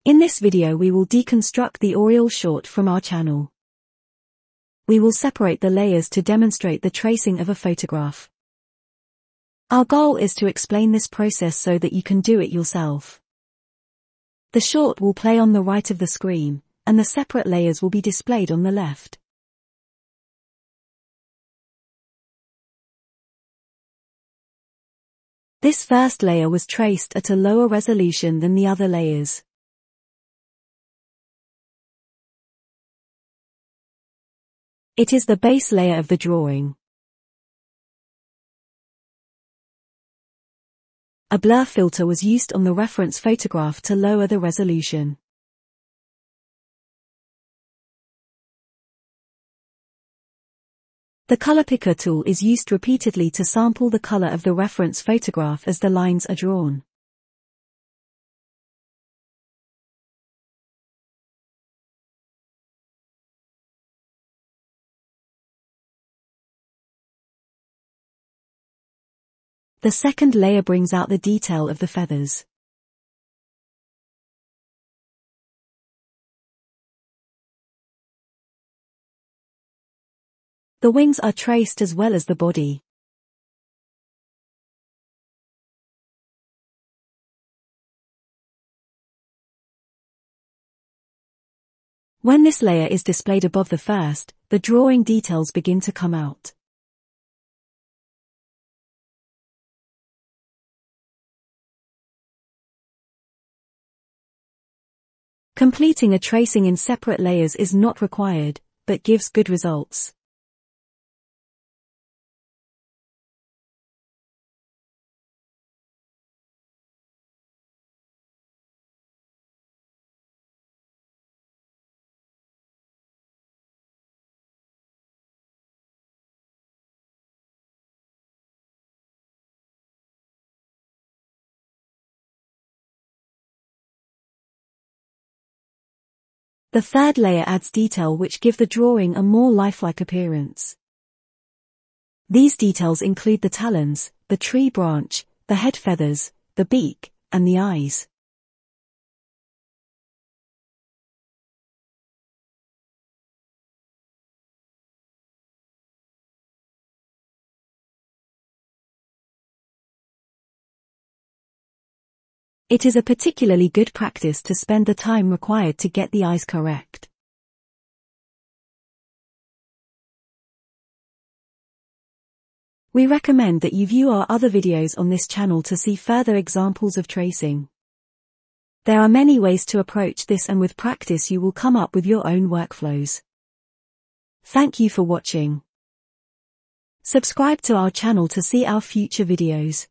In this video we will deconstruct the Oriole short from our channel. We will separate the layers to demonstrate the tracing of a photograph. Our goal is to explain this process so that you can do it yourself. The short will play on the right of the screen, and the separate layers will be displayed on the left. This first layer was traced at a lower resolution than the other layers. It is the base layer of the drawing. A blur filter was used on the reference photograph to lower the resolution. The color picker tool is used repeatedly to sample the color of the reference photograph as the lines are drawn. The second layer brings out the detail of the feathers. The wings are traced as well as the body. When this layer is displayed above the first, the drawing details begin to come out. Completing a tracing in separate layers is not required, but gives good results. The third layer adds detail which give the drawing a more lifelike appearance. These details include the talons, the tree branch, the head feathers, the beak, and the eyes. It is a particularly good practice to spend the time required to get the eyes correct. We recommend that you view our other videos on this channel to see further examples of tracing. There are many ways to approach this, and with practice you will come up with your own workflows. Thank you for watching. Subscribe to our channel to see our future videos.